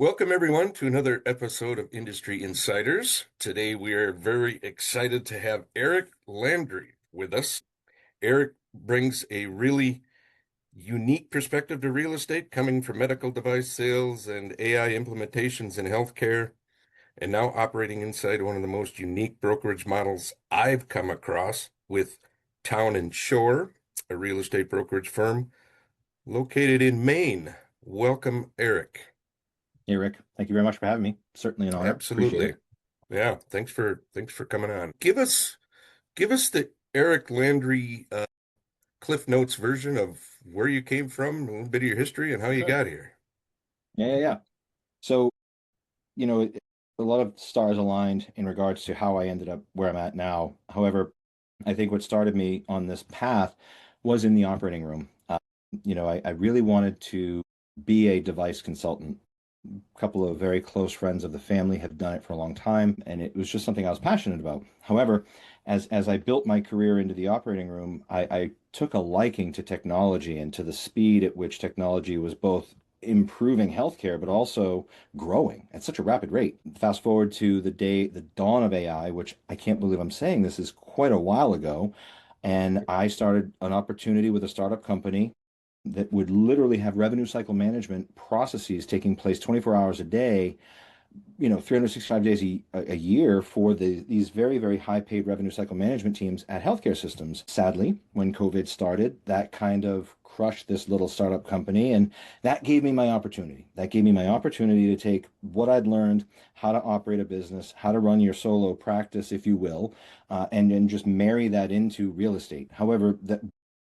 Welcome, everyone, to another episode of Industry Insiders. Today, we are very excited to have Eric Landry with us. Eric brings a really unique perspective to real estate, coming from medical device sales and AI implementations in healthcare, and now operating inside one of the most unique brokerage models I've come across with Town and Shore, a real estate brokerage firm located in Maine. Welcome, Eric. Hey, Rick. Thank you very much for having me. Certainly an honor. Appreciate Absolutely. it. Yeah, thanks for coming on. Give us the Eric Landry Cliff Notes version of where you came from, a little bit of your history and how you Sure. got here. Yeah. So, you know, it- a lot of stars aligned in regards to how I ended up where I'm at now. However, I think what started me on this path was in the operating room. I really wanted to be a device consultant. A couple of very close friends of the family had done it for a long time, and it was just something I was passionate about. However, as I built my career into the operating room, I took a liking to technology and to the speed at which technology was both improving healthcare, but also growing at such a rapid rate. Fast forward to the dawn of AI, which I can't believe I'm saying this is quite a while ago. And I started an opportunity with a startup company that would literally have revenue cycle management processes taking place 24 hours a day, 365 days a year for these very, very high paid revenue cycle management teams at healthcare systems. Sadly, when COVID started, that kind of crushed this little startup company. And that gave me my opportunity. That gave me my opportunity to take what I'd learned, how to operate a business, how to run your solo practice, if you will, and then just marry that into real estate. However, that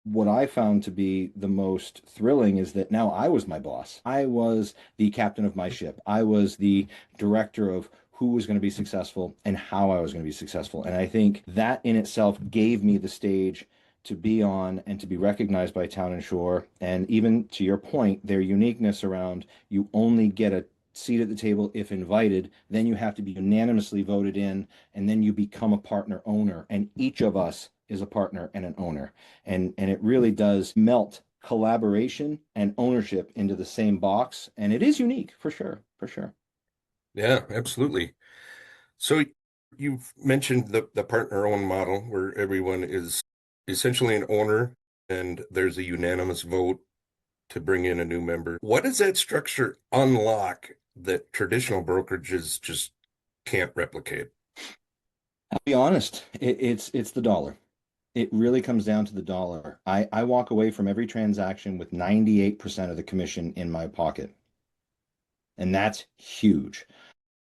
what I found to be the most thrilling is that now I was my boss. I was the captain of my ship. I was the director of who was going to be successful and how I was going to be successful. And I think that in itself gave me the stage to be on and to be recognized by Town and Shore. And even to your point, their uniqueness around you only get a seat at the table if invited, then you have to be unanimously voted in, and then you become a partner owner. And each of us is a partner and an owner. And it really does melt collaboration and ownership into the same box. And it is unique for sure, for sure. Yeah, absolutely. So you've mentioned the partner-owned model where everyone is essentially an owner and there's a unanimous vote to bring in a new member. What does that structure unlock that traditional brokerages just can't replicate? I'll be honest, it's the dollar. It really comes down to the dollar. I walk away from every transaction with 98% of the commission in my pocket. And that's huge.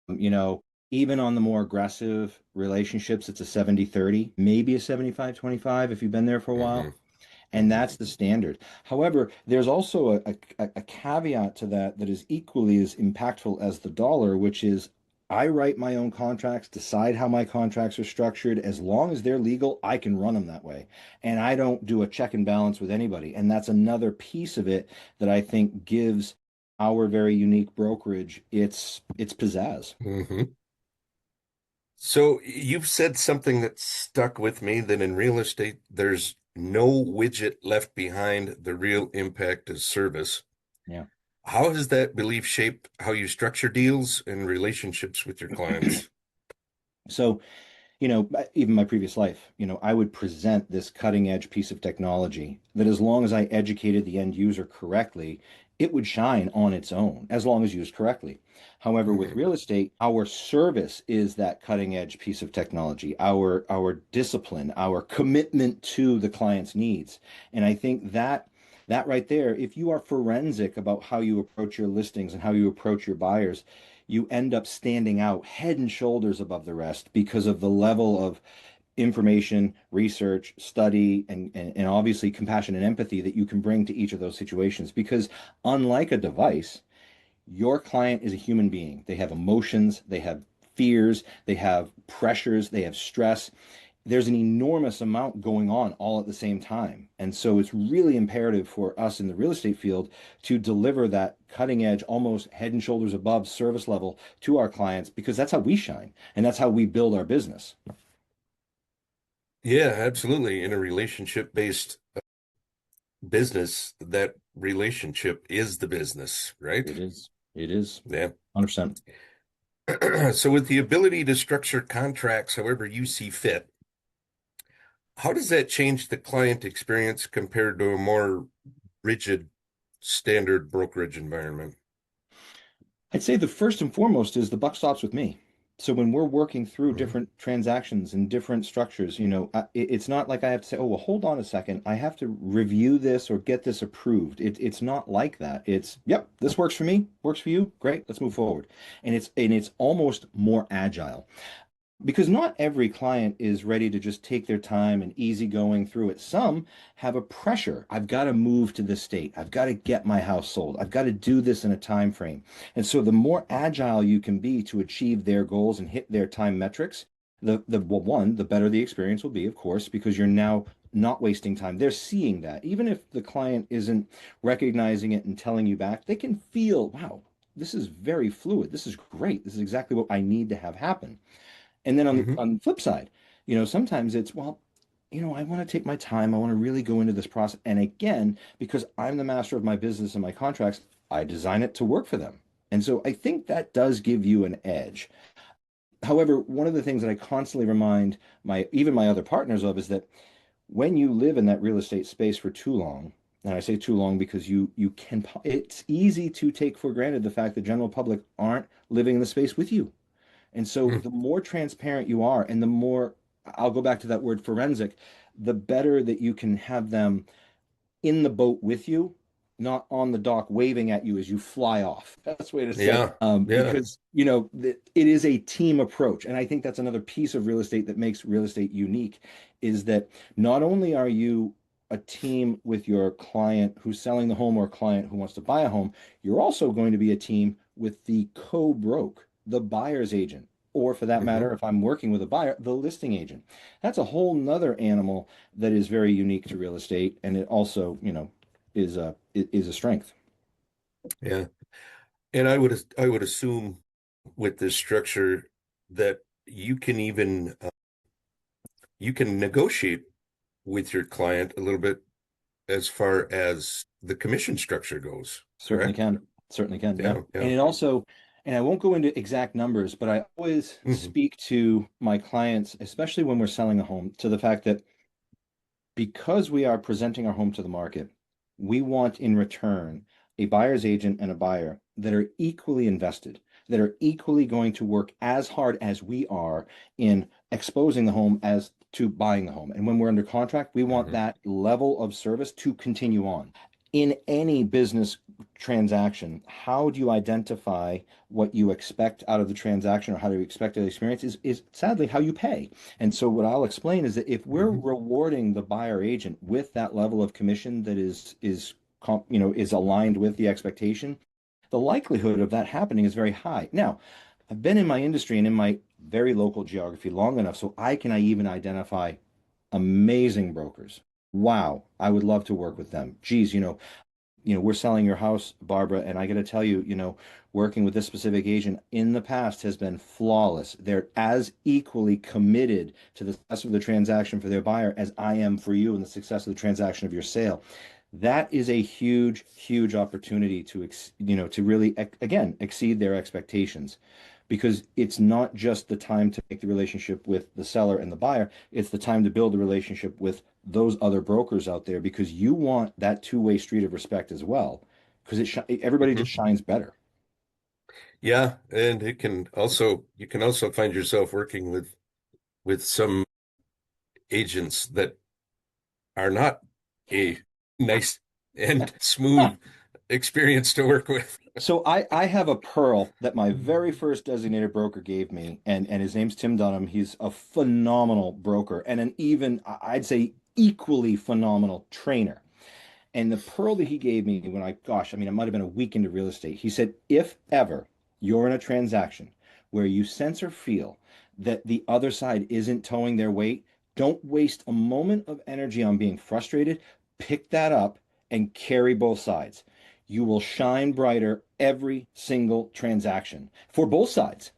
You know, even on the more aggressive relationships, it's a 70-30, maybe a 75-25 if you've been there for a Hmm. while. And that's the standard. However, there's also a caveat to that that is equally as impactful as the dollar, which is I write my own contracts, decide how my contracts are structured. As long as they're legal, I can run them that way. And I don't do a check and balance with anybody. And that's another piece of it that I think gives our very unique brokerage its pizzazz. Hmm. So you've said something that stuck with me that in real estate, there's no widget left behind. The real impact is service. Yeah. How has that belief shaped how you structure deals and relationships with your clients? So even my previous life, I would present this cutting edge piece of technology that as long as I educated the end user correctly, it would shine on its own as long as used correctly. However, with Hmm. real estate, our service is that cutting edge piece of technology, our discipline, our commitment to the client's needs. And I think that right there, if you are forensic about how you approach your listings and how you approach your buyers, you end up standing out head and shoulders above the rest because of the level of information, research, study, and obviously compassion and empathy that you can bring to each of those situations. Because unlike a device, your client is a human being. They have emotions, they have fears, they have pressures, they have stress. There's an enormous amount going on all at the same time. And so it's really imperative for us in the real estate field to deliver that cutting edge, almost head and shoulders above service level to our clients because that's how we shine and that's how we build our business. Yeah, absolutely. In a relationship-based business, that relationship is the business, right? It is. It is Yeah. 100%. So with the ability to structure contracts however you see fit, how does that change the client experience compared to a more rigid standard brokerage environment? I'd say the first and foremost is the buck stops with me. So when we're working through Mhm. different transactions and different structures, it's not like I have to say, oh, well, hold on a second. I have to review this or get this approved. It's not like that. It's, yep, this works for me, works for you. Great, let's move forward. And it's almost more agile because not every client is ready to just take their time and easy going through it. Some have a pressure. I've got to move to this state. I've got to get my house sold. I've got to do this in a time frame. And so the more agile you can be to achieve their goals and hit their time metrics, the better the experience will be, of course, because you're now not wasting time. They're seeing that. Even if the client isn't recognizing it and telling you back, they can feel, wow, this is very fluid. This is great. This is exactly what I need to have happen. And then Mhm. on the flip side, sometimes it's, well, I want to take my time. I want to really go into this process. And again, because I'm the master of my business and my contracts, I design it to work for them. And so I think that does give you an edge. However, one of the things that I constantly remind even my other partners of is that when you live in that real estate space for too long, and I say too long because it's easy to take for granted the fact that general public aren't living in the space with you. And so Mm. the more transparent you are, and the more, I'll go back to that word forensic, the better that you can have them in the boat with you, not on the dock waving at you as you fly off. That's the way to say it. Yeah. Yeah. Because, it is a team approach. And I think that's another piece of real estate that makes real estate unique is that not only are you a team with your client who's selling the home or a client who wants to buy a home, you're also going to be a team with the co-broke, the buyer's agent, or for that Hmm. matter, if I'm working with a buyer, the listing agent. That's a whole nother animal that is very unique to real estate, and it also, is a strength. Yeah. And I would assume with this structure that you can negotiate with your client a little bit as far as the commission structure goes, Certainly correct? can. Certainly can. Yeah. Yeah, And yeah. it also, and I won't go into exact numbers, but I always Hmm. speak to my clients, especially when we're selling a home, to the fact that because we are presenting our home to the market, we want in return a buyer's agent and a buyer that are equally invested, that are equally going to work as hard as we are in exposing the home as to buying the home. And when we're under contract, we want Hmm. that level of service to continue on. In any business transaction, how do you identify what you expect out of the transaction or how do you expect the experience is sadly how you pay. And so what I'll explain is that if we're Hmm. rewarding the buyer agent with that level of commission that is aligned with the expectation, the likelihood of that happening is very high. Now, I've been in my industry and in my very local geography long enough so I even identify amazing brokers. Wow, I would love to work with them. Geez, we're selling your house, Barbara, and I got to tell you, working with this specific agent in the past has been flawless. They're as equally committed to the success of the transaction for their buyer as I am for you and the success of the transaction of your sale. That is a huge, huge opportunity to really, again, exceed their expectations because it's not just the time to make the relationship with the seller and the buyer, it's the time to build a relationship with those other brokers out there because you want that two-way street of respect as well because everybody Hmm. just shines better. Yeah, and you can also find yourself working with some agents that are not a nice and smooth experience to work with. So I have a pearl that my very first designated broker gave me, and his name's Tim Dunham. He's a phenomenal broker and an even, I'd say, equally phenomenal trainer. And the pearl that he gave me when gosh, I mean, it might have been a week into real estate. He said, if ever you're in a transaction where you sense or feel that the other side isn't towing their weight, don't waste a moment of energy on being frustrated. Pick that up and carry both sides. You will shine brighter every single transaction for both sides.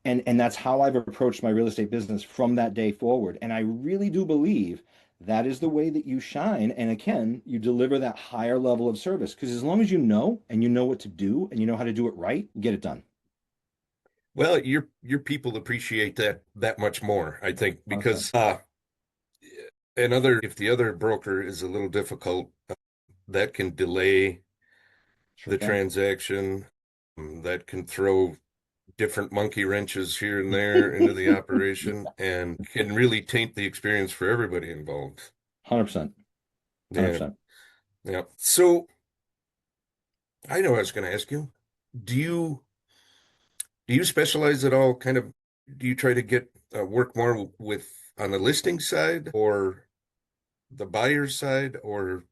And that's how I've approached my real estate business from that day forward. And I really do believe that is the way that you shine. And again, you deliver that higher level of service because as long as you know and you know what to do and you know how to do it right, you get it done. Well, your people appreciate that much more, I think, 100%. because if the other broker is a little difficult, that can delay Sure the can. transaction. That can throw different monkey wrenches here and there into the operation and can really taint the experience for everybody involved. 100%. Yeah, 100%. yeah. So I know I was going to ask you, do you do you specialize at all? Kind of, do you try to get work more with on the listing side or the buyer side, or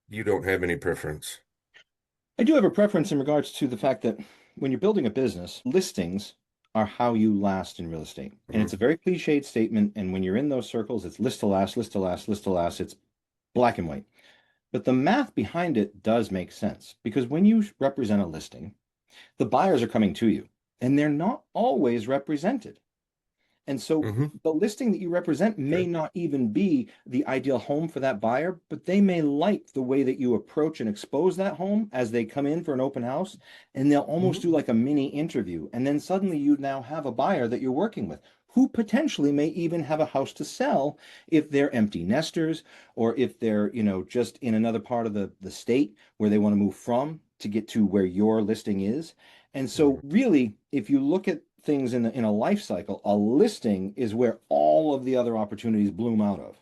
you don't have any preference? I do have a preference in regards to the fact that when you're building a business, listings are how you last in real estate. And Hmm. it's a very cliched statement. And when you're in those circles, it's list to last, list to last, list to last. It's black and white. But the math behind it does make sense because when you represent a listing, the buyers are coming to you and they're not always represented. And so Hmm. the listing that you represent may Okay. not even be the ideal home for that buyer, but they may like the way that you approach and expose that home as they come in for an open house. And they'll almost do Hmm. like a mini interview. And then suddenly you now have a buyer that you're working with who potentially may even have a house to sell if they're empty nesters or if they're, just in another part of the state where they want to move from to get to where your listing is. And so Hmm. really, if you look at things in a life cycle, a listing is where all of the other opportunities bloom out of.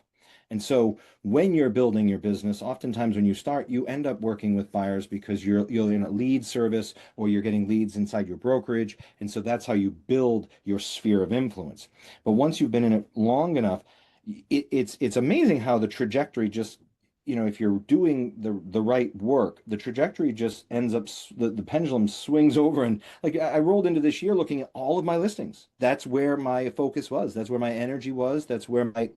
And so when you're building your business, oftentimes when you start, you end up working with buyers because you're in a lead service or you're getting leads inside your brokerage. And so that's how you build your sphere of influence. But once you've been in it long enough, it's amazing how the trajectory just if you're doing the right work, the trajectory just ends up the pendulum swings over and like I rolled into this year looking at all of my listings. That's where my focus was. That's where my energy was. That's where my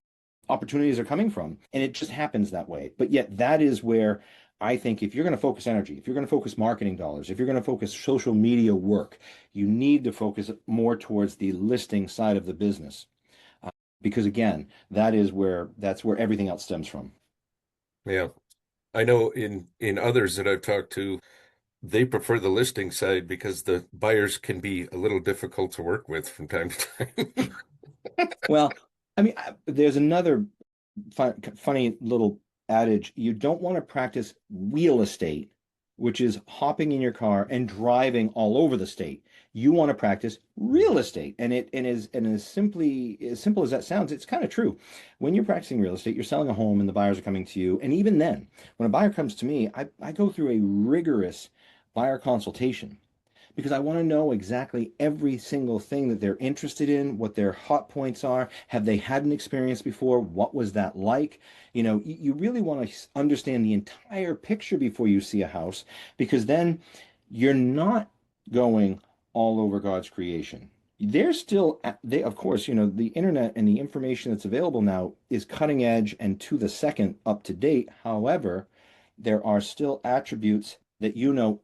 opportunities are coming from. And it just happens that way. But yet that is where I think if you're going to focus energy, if you're going to focus marketing dollars, if you're going to focus social media work, you need to focus more towards the listing side of the business. Because again, that's where everything else stems from. Yeah. I know in others that I've talked to, they prefer the listing side because the buyers can be a little difficult to work with from time to time. Well, I mean, there's another funny little adage. You don't want to practice real estate, which is hopping in your car and driving all over the state. You want to practice real estate. And as simple as that sounds, it's kind of true. When you're practicing real estate, you're selling a home and the buyers are coming to you. And even then, when a buyer comes to me, I go through a rigorous buyer consultation because I want to know exactly every single thing that they're interested in, what their hot points are. Have they had an experience before? What was that like? You really want to understand the entire picture before you see a house because then you're not going all over God's creation. They're still, of course, the internet and the information that's available now is cutting edge and to the second up to date. However, there are still attributes that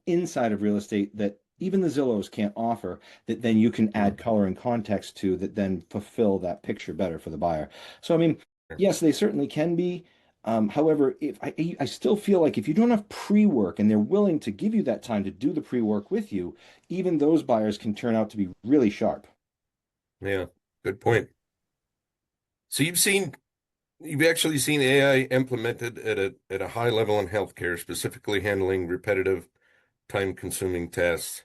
inside of real estate that even the Zillows can't offer that then you can add color and context to that then fulfill that picture better for the buyer. So, I mean, yes, they certainly can be. However, if I still feel like if you don't have pre-work and they're willing to give you that time to do the pre-work with you, even those buyers can turn out to be really sharp. Yeah, good point. So you've actually seen AI implemented at a high level in healthcare, specifically handling repetitive, time-consuming tasks.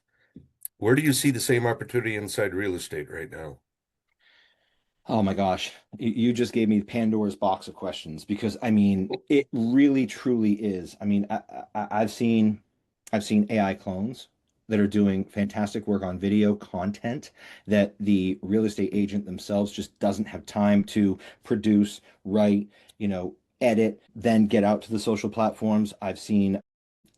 Where do you see the same opportunity inside real estate right now? Oh my gosh, you just gave me Pandora's box of questions because I mean, it really truly is. I mean, I've seen AI clones that are doing fantastic work on video content that the real estate agent themselves just doesn't have time to produce, write, edit, then get out to the social platforms. I've seen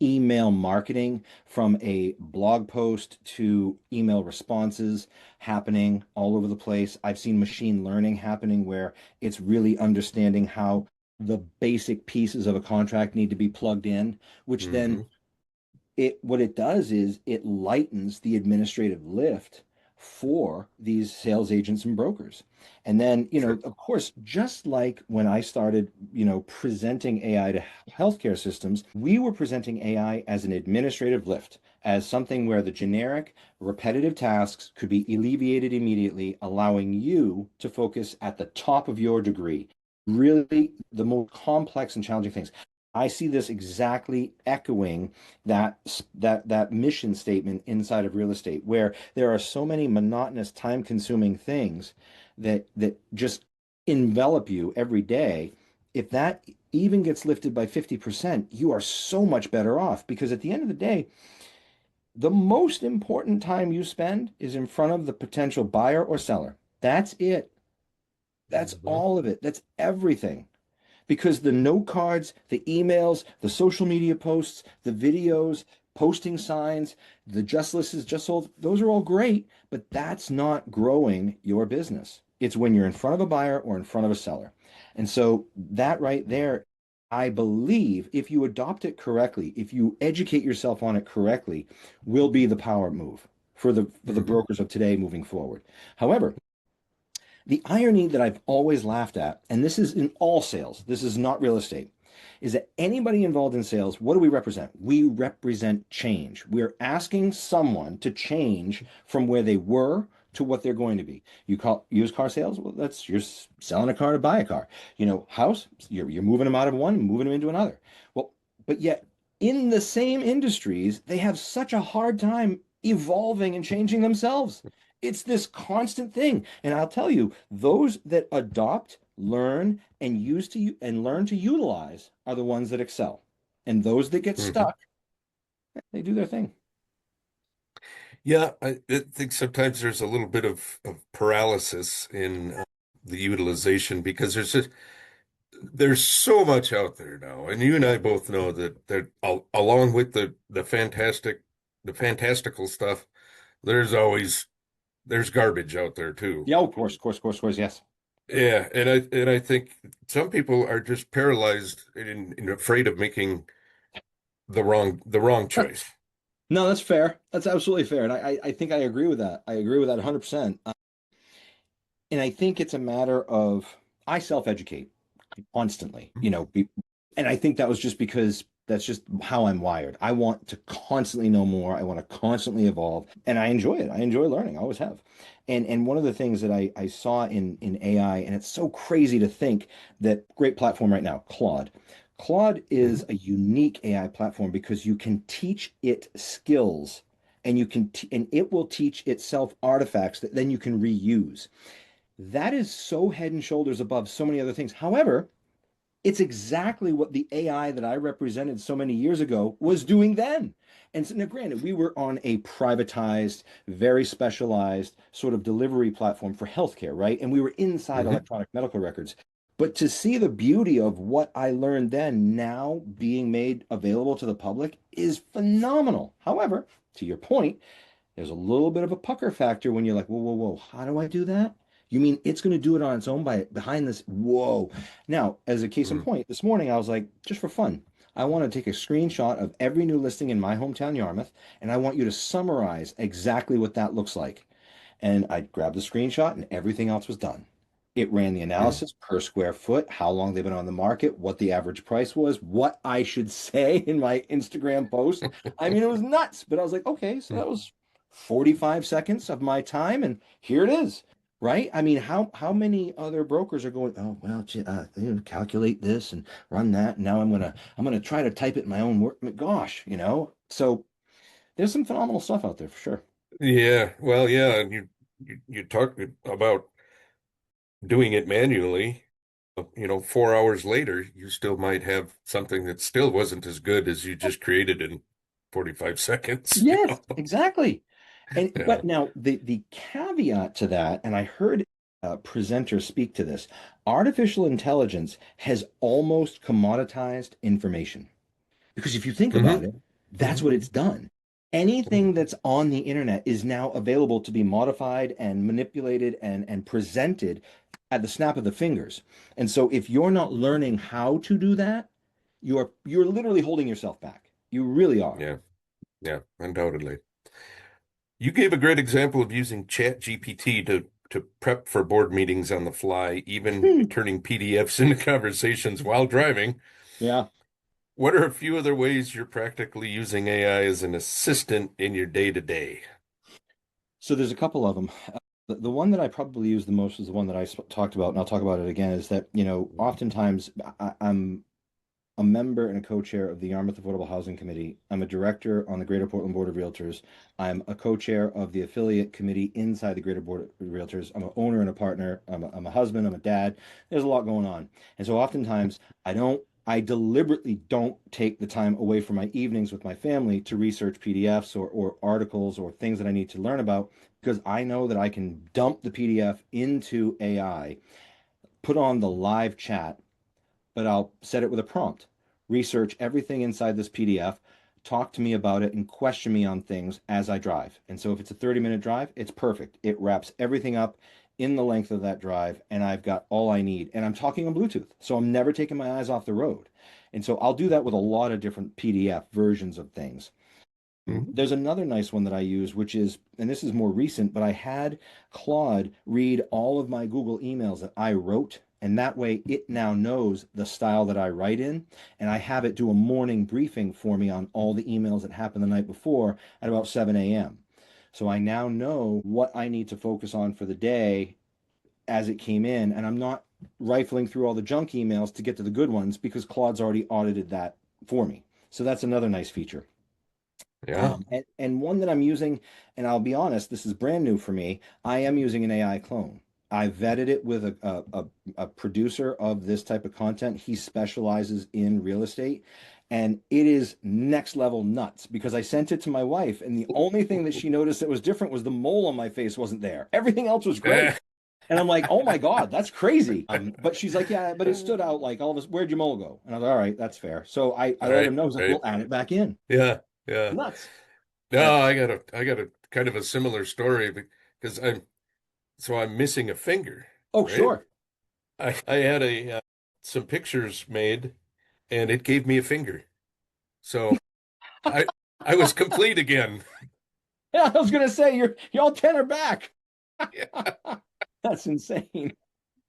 email marketing from a blog post to email responses happening all over the place. I've seen machine learning happening where it's really understanding how the basic pieces of a contract need to be plugged in, which then Hmm. it what it does is it lightens the administrative lift for these sales agents and brokers. And then, Sure. of course, just like when I started, presenting AI to healthcare systems, we were presenting AI as an administrative lift, as something where the generic, repetitive tasks could be alleviated immediately, allowing you to focus at the top of your degree, really the most complex and challenging things. I see this exactly echoing that that mission statement inside of real estate, where there are so many monotonous, time-consuming things that just envelop you every day. If that even gets lifted by 50%, you are so much better off because at the end of the day, the most important time you spend is in front of the potential buyer or seller. That's it. That's Mhm. all of it. That's everything because the note cards, the emails, the social media posts, the videos, posting signs, the just list is just sold, those are all great, but that's not growing your business. It's when you're in front of a buyer or in front of a seller. And so that right there, I believe if you adopt it correctly, if you educate yourself on it correctly, will be the power move for the Mhm. brokers of today moving forward. However, the irony that I've always laughed at, and this is in all sales, this is not real estate, is that anybody involved in sales, what do we represent? We represent change. We're asking someone to change from where they were to what they're going to be. You call used car sales? Well, that's you're selling a car to buy a car. House, you're moving them out of one, moving them into another. Well, but yet in the same industries, they have such a hard time evolving and changing themselves. It's this constant thing. And I'll tell you, those that adopt, learn, and learn to utilize are the ones that excel. And those that get Mhm. stuck, they do their thing. Yeah, I think sometimes there's a little bit of paralysis in the utilization because there's so much out there now, and you and I both know that along with the fantastical stuff, there's always there's garbage out there too. Yeah, of course, of course, of course, of course, yes. Yeah, and I think some people are just paralyzed and afraid of making the wrong choice. No, that's fair. That's absolutely fair. And I think I agree with that. I agree with that 100%. And I think it's a matter of I self-educate constantly, and I think that was just because that's just how I'm wired. I want to constantly know more. I want to constantly evolve, and I enjoy it. I enjoy learning. I always have. And one of the things that I saw in AI, and it's so crazy to think that great platform right now, Claude. Claude is Mhm. a unique AI platform because you can teach it skills and and it will teach itself artifacts that then you can reuse. That is so head and shoulders above so many other things. However, it's exactly what the AI that I represented so many years ago was doing then. And so, now, granted, we were on a privatized, very specialized sort of delivery platform for healthcare, right? And we were inside Mhm. electronic medical records. But to see the beauty of what I learned then now being made available to the public is phenomenal. However, to your point, there's a little bit of a pucker factor when you're like, whoa, whoa, whoa, how do I do that? You mean it's going to do it on its own by behind this? Whoa. Now, as a case in Mhm. point, this morning I was like, just for fun, I want to take a screenshot of every new listing in my hometown, Yarmouth, and I want you to summarize exactly what that looks like. And I grabbed the screenshot and everything else was done. It ran the Mhm. analysis per square foot, how long they've been on the market, what the average price was, what I should say in my Instagram post. I mean, it was nuts, but I was like, okay, so that was 45 seconds of my time, and here it is. Right? I mean, how many other brokers are going, oh, well, calculate this and run that. And now I'm gonna try to type it in my own word. Gosh, So there's some phenomenal stuff out there for sure. Yeah, well, yeah, and you talk about doing it manually. 4 hours later, you still might have something that still wasn't as good as you just created in 45 seconds, you Yes, know? exactly. And Yeah. but now the caveat to that, and I heard a presenter speak to this, artificial intelligence has almost commoditized information. Because if you think about Hmm. it, that's Hmm. what it's done. Anything that's on the internet is now available to be modified and manipulated and presented at the snap of the fingers. And so if you're not learning how to do that, you're literally holding yourself back. You really are. Yeah, yeah, undoubtedly. You gave a great example of using Chat GPT to prep for board meetings on the fly, even Hmm. turning PDFs into conversations while driving. Yeah. What are a few other ways you're practically using AI as an assistant in your day-to-day? So there's a couple of them. The one that I probably use the most is the one that talked about, and I'll talk about it again, is that, oftentimes I'm a member and a co-chair of the Yarmouth Affordable Housing Committee. I'm a director on the Greater Portland Board of Realtors. I'm a co-chair of the affiliate committee inside the Greater Board of Realtors. I'm an owner and a partner. I'm a husband. I'm a dad. There's a lot going on. And so oftentimes I deliberately don't take the time away from my evenings with my family to research PDFs or articles or things that I need to learn about because I know that I can dump the PDF into AI, put on the live chat, but I'll set it with a prompt. Research everything inside this PDF, talk to me about it, and question me on things as I drive. And so if it's a 30-minute drive, it's perfect. It wraps everything up in the length of that drive, and I've got all I need. And I'm talking on Bluetooth, so I'm never taking my eyes off the road. And so I'll do that with a lot of different PDF versions of things. Mhm. There's another nice one that I use, which is, and this is more recent, but I had Claude read all of my Google emails that I wrote. And that way it now knows the style that I write in. And I have it do a morning briefing for me on all the emails that happened the night before at about 7 a.m. So I now know what I need to focus on for the day as it came in. And I'm not rifling through all the junk emails to get to the good ones because Claude's already audited that for me. So that's another nice feature. Yeah. And one that I'm using, and I'll be honest, this is brand new for me. I am using an AI clone. I vetted it with a producer of this type of content. He specializes in real estate, and it is next level nuts because I sent it to my wife, and the only thing that she noticed that was different was the mole on my face wasn't there. Everything else was great. And I'm like, oh my God, that's crazy. But she's like, yeah, but it stood out like all of us, where'd your mole go? And I was like, all right, that's fair. So I let Right, him know. I was like, right. we'll add it back in. Yeah, yeah. Nuts. Uh, No, I got a kind of a similar story because I'm missing a finger, oh, right? sure. I had a some pictures made and it gave me a finger. So I I was complete again. Yeah, I was gonna say y'all 10 are back. Yeah. That's insane.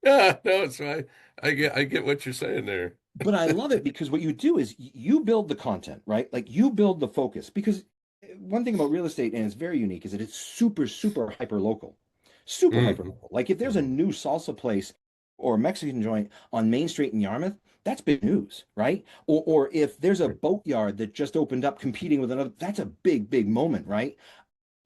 Yeah, no, so I get what you're saying there. But I love it because what you do is you build the content, right? Like you build the focus. Because one thing about real estate, and it's very unique, is that it's super, super hyper local. Super hyper Hmm. local. Like if there's a Hmm. new salsa place or a Mexican joint on Main Street in Yarmouth, that's big news, right? Or if there's a boatyard that just opened up competing with another, that's a big, big moment, right?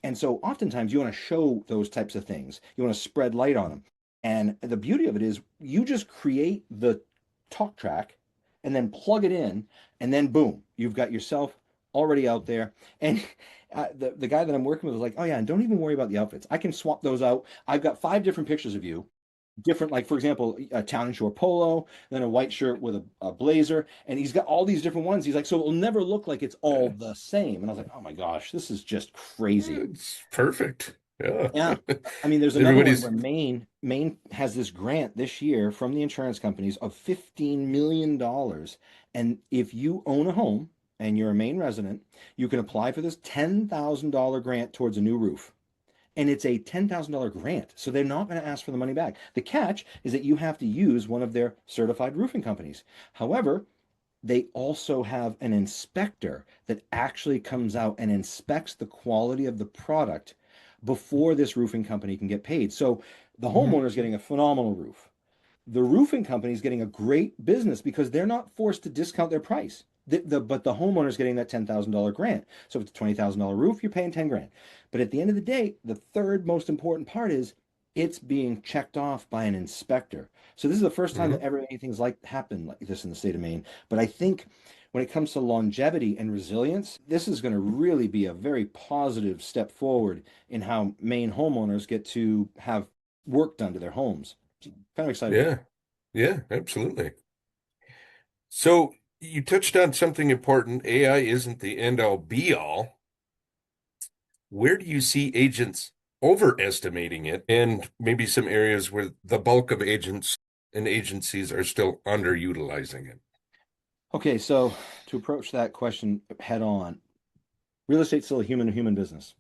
And so oftentimes you want to show those types of things. You want to spread light on them. And the beauty of it is you just create the talk track and then plug it in, and then boom, you've got yourself already out there. And the guy that I'm working with was like, oh yeah, and don't even worry about the outfits. I can swap those out. I've got 5 different pictures of you, different, like for example, a town and shore polo, then a white shirt with a blazer, and he's got all these different ones. He's like, so it'll never look like it's all the same. And I was like, oh my gosh, this is just crazy. It's perfect. Yeah. Yeah. I mean, there's another one where Everybody's Maine has this grant this year from the insurance companies of $15 million. And if you own a home and you're a Maine resident, you can apply for this $10,000 grant towards a new roof. And it's a $10,000 grant. So they're not going to ask for the money back. The catch is that you have to use one of their certified roofing companies. However, they also have an inspector that actually comes out and inspects the quality of the product before this roofing company can get paid. So the homeowner is getting a phenomenal roof. The roofing company is getting a great business because they're not forced to discount their price. But the homeowner is getting that $10,000 grant. So if it's a $20,000 roof, you're paying 10 grand. But at the end of the day, the third most important part is it's being checked off by an inspector. So this is the first time that Mhm. ever anything's like happened like this in the state of Maine. But I think when it comes to longevity and resilience, this is going to really be a very positive step forward in how Maine homeowners get to have work done to their homes. Kind of excited about it. Yeah. Yeah, absolutely. So you touched on something important. AI isn't the end all be all. Where do you see agents overestimating it and maybe some areas where the bulk of agents and agencies are still underutilizing it? Okay, so to approach that question head on, real estate's still a human to human business.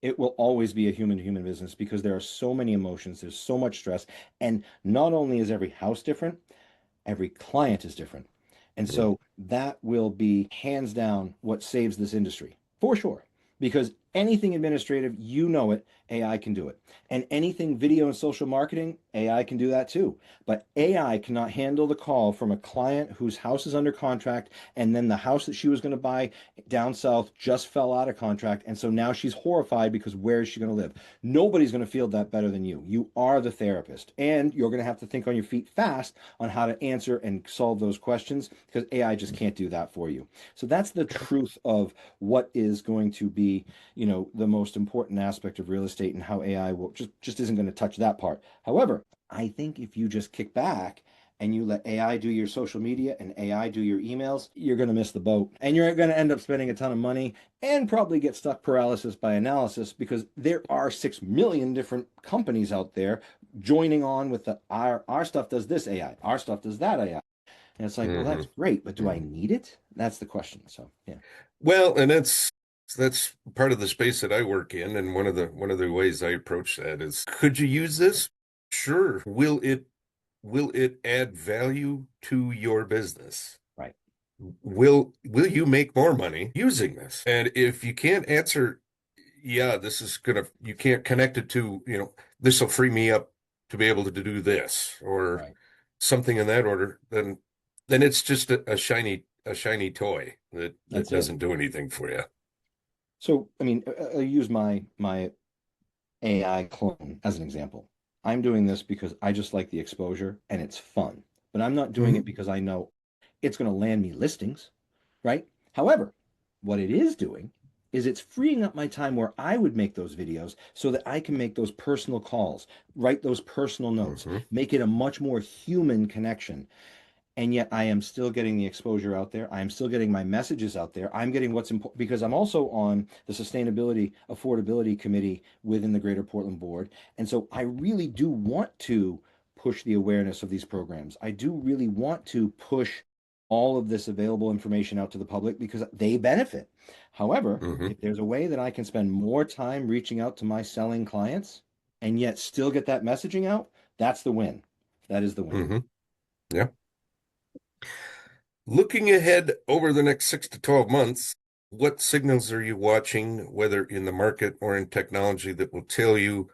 It will always be a human to human business because there are so many emotions, there's so much stress. And not only is every house different, every client is different. And Mm. so that will be hands down what saves this industry for sure. Because anything administrative, you know it, AI can do it. And anything video and social marketing, AI can do that too. But AI cannot handle the call from a client whose house is under contract and then the house that she was going to buy down south just fell out of contract. And so now she's horrified because where is she going to live? Nobody's going to feel that better than you. You are the therapist, and you're going to have to think on your feet fast on how to answer and solve those questions because AI just can't do that for you. So that's the truth of what is going to be, the most important aspect of real estate and how AI will just isn't going to touch that part. However, I think if you just kick back and you let AI do your social media and AI do your emails, you're going to miss the boat. And you're going to end up spending a ton of money and probably get stuck paralysis by analysis because there are 6 million different companies out there joining on with our stuff does this AI, our stuff does that AI. And it's like, well, Hmm. that's great, but do I Hmm. need it? That's the question. So, yeah. Well, and that's part of the space that I work in, and one of the ways I approach that is, could you use this? Sure. Will it add value to your business? Right. Will you make more money using this? And if you can't answer, yeah, you can't connect it to, this will free me up to be able to do this or Right. something in that order, then it's just a shiny toy that That's it. doesn't do anything for you. So, I mean, I use my AI clone as an example. I'm doing this because I just like the exposure and it's fun, but I'm not doing it Hmm. because I know it's going to land me listings, right? However, what it is doing is it's freeing up my time where I would make those videos so that I can make those personal calls, write those personal notes, Hmm. make it a much more human connection. And yet I am still getting the exposure out there. I am still getting my messages out there. I'm getting what's important because I'm also on the sustainability affordability committee within the Greater Portland Board. And so I really do want to push the awareness of these programs. I do really want to push all of this available information out to the public because they benefit. However, Hmm. if there's a way that I can spend more time reaching out to my selling clients and yet still get that messaging out, that's the win. That is the win. Hmm. Yeah. Looking ahead over the next 6 to 12 months, what signals are you watching, whether in the market or in technology, that will tell you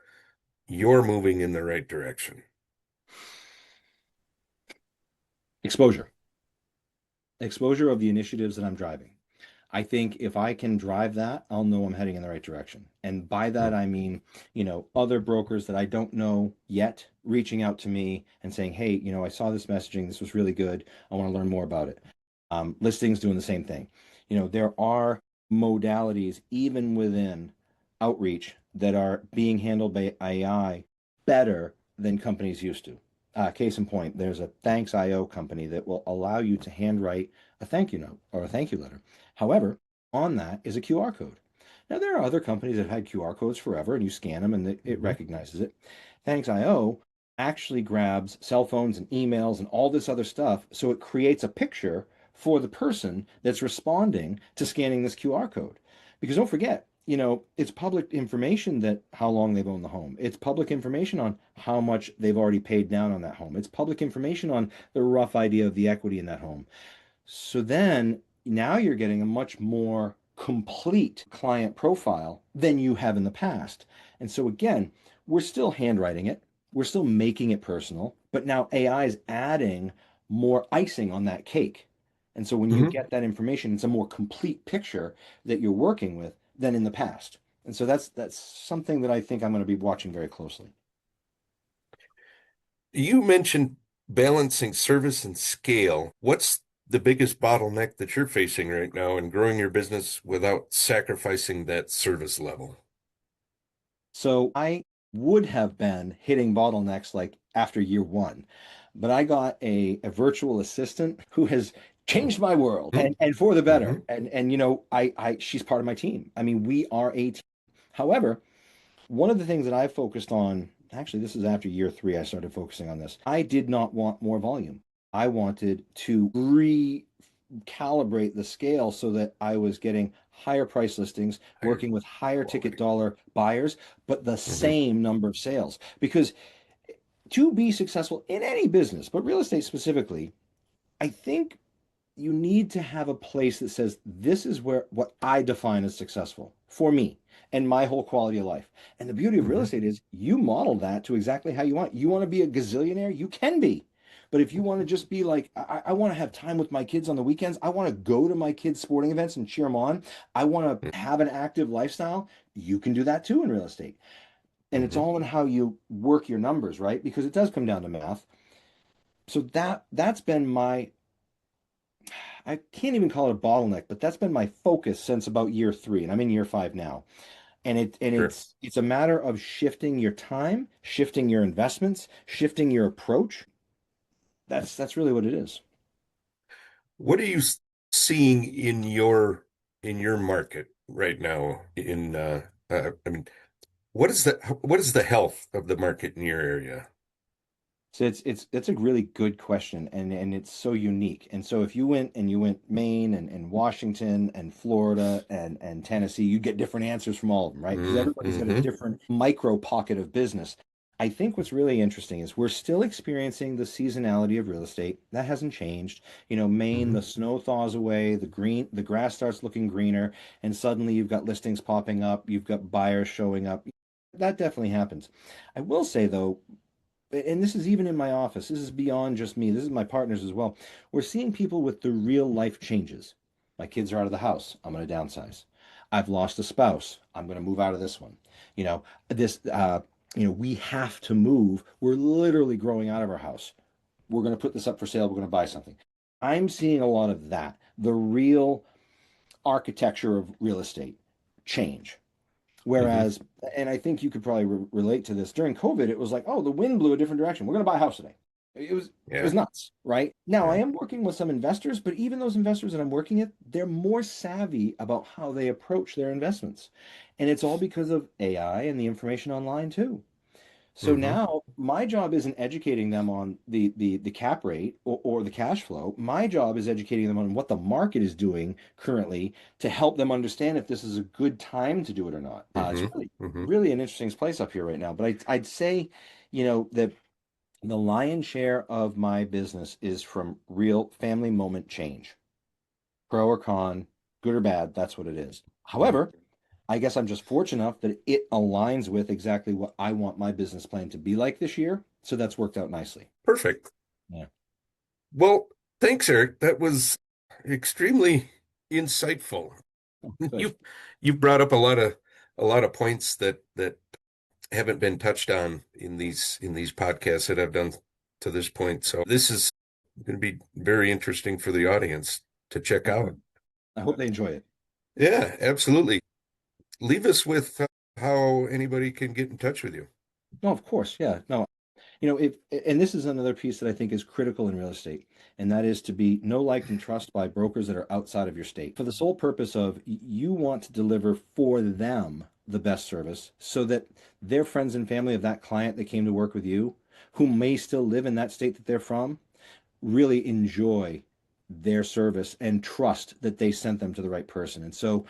you're moving in the right direction? Exposure. Exposure of the initiatives that I'm driving. I think if I can drive that, I'll know I'm heading in the right direction. And by that, I mean, other brokers that I don't know yet reaching out to me and saying, hey, I saw this messaging. This was really good. I want to learn more about it. Listings doing the same thing. There are modalities even within outreach that are being handled by AI better than companies used to. Case in point, there's a Thanks IO company that will allow you to handwrite a thank you note or a thank you letter. However, on that is a QR code. Now, there are other companies that have had QR codes forever, and you scan them and it Hmm. recognizes it. Thanks IO actually grabs cell phones and emails and all this other stuff, so it creates a picture for the person that's responding to scanning this QR code. Because don't forget, it's public information that how long they've owned the home. It's public information on how much they've already paid down on that home. It's public information on the rough idea of the equity in that home. So then now you're getting a much more complete client profile than you have in the past. And so again, we're still handwriting it, we're still making it personal, but now AI is adding more icing on that cake. And so when you Hmm. get that information, it's a more complete picture that you're working with than in the past. And so that's something that I think I'm going to be watching very closely. You mentioned balancing service and scale. What's the biggest bottleneck that you're facing right now in growing your business without sacrificing that service level? So I would have been hitting bottlenecks like after year one, but I got a virtual assistant who has changed my world and for the Mm-hmm. better. And I she's part of my team. I mean, we are a team. However, one of the things that I focused on, actually, this is after year three, I started focusing on this. I did not want more volume. I wanted to calibrate the scale so that I was getting higher price listings, Higher working with higher ticket quality. dollar buyers, but the Hmm. same number of sales. Because to be successful in any business, but real estate specifically, I think you need to have a place that says this is where what I define as successful for me and my whole quality of life. And the beauty of real Hmm. estate is you model that to exactly how you want. You want to be a gazillionaire, you can be. But if you want to just be like, I want to have time with my kids on the weekends, I want to go to my kids' sporting events and cheer them on, I want to have an active lifestyle, you can do that too in real estate. And it's Hmm. all in how you work your numbers, right? Because it does come down to math. So that's been my, I can't even call it a bottleneck, but that's been my focus since about year three, and I'm in year five now. And Sure. it's a matter of shifting your time, shifting your investments, shifting your approach. That's really what it is. What are you seeing in your market right now I mean, what is the health of the market in your area? So it's a really good question, and it's so unique. And so if you went Maine and Washington and Florida and Tennessee, you get different answers from all of them, right? Because everybody's got a Mm-hmm. different micro pocket of business. I think what's really interesting is we're still experiencing the seasonality of real estate. That hasn't changed. You know, Maine, Hmm. the snow thaws away, the grass starts looking greener, and suddenly you've got listings popping up, you've got buyers showing up. That definitely happens. I will say though, and this is even in my office, this is beyond just me, this is my partners as well. We're seeing people with the real life changes. My kids are out of the house, I'm going to downsize. I've lost a spouse, I'm going to move out of this one. You know, this, we have to move. We're literally growing out of our house. We're going to put this up for sale, we're going to buy something. I'm seeing a lot of that, the real architecture of real estate change. Hmm. Whereas, and I think you could probably relate to this during COVID, it was like, oh, the wind blew a different direction. We're going to buy a house today. It was Yeah. nuts, right? Now I Yeah. am working with some investors, but even those investors that I'm working with, they're more savvy about how they approach their investments. And it's all because of AI and the information online too. So Hmm. now my job isn't educating them on the cap rate or the cash flow. My job is educating them on what the market is doing currently to help them understand if this is a good time to do it or not. It's Hmm. really, Hmm. really an interesting place up here right now. But I'd say, that the lion's share of my business is from real family moment change, pro or con, good or bad. That's what it is. Yeah. However, I guess I'm just fortunate enough that it aligns with exactly what I want my business plan to be like this year. So that's worked out nicely. Perfect. Yeah. Well, thanks, Eric. That was extremely insightful. Oh, good. You you brought up a lot of points that haven't been touched on in these podcasts that I've done to this point. So this is going to be very interesting for the audience to check out. Excellent. I hope they enjoy it. Yeah, absolutely. Leave us with how anybody can get in touch with you. No, of course. Yeah. No, if and this is another piece that I think is critical in real estate, and that is to be know, liked, and trusted by brokers that are outside of your state for the sole purpose of you want to deliver for them the best service so that their friends and family of that client that came to work with you, who may still live in that state that they're from, really enjoy their service and trust that they sent them to the right person. And so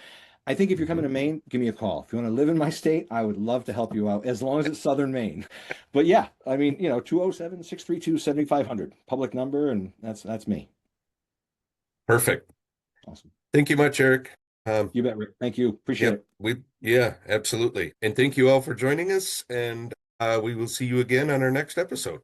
I think if you're coming Hmm. to Maine, give me a call. If you want to live in my state, I would love to help you out as long as it's Southern Maine. But yeah, I mean, 207-632-7500, public number, and that's me. Perfect. Awesome. Thank you much, Eric. You bet, Rick. Thank you. Appreciate Yep, it. yeah, absolutely. And thank you all for joining us, and we will see you again on our next episode.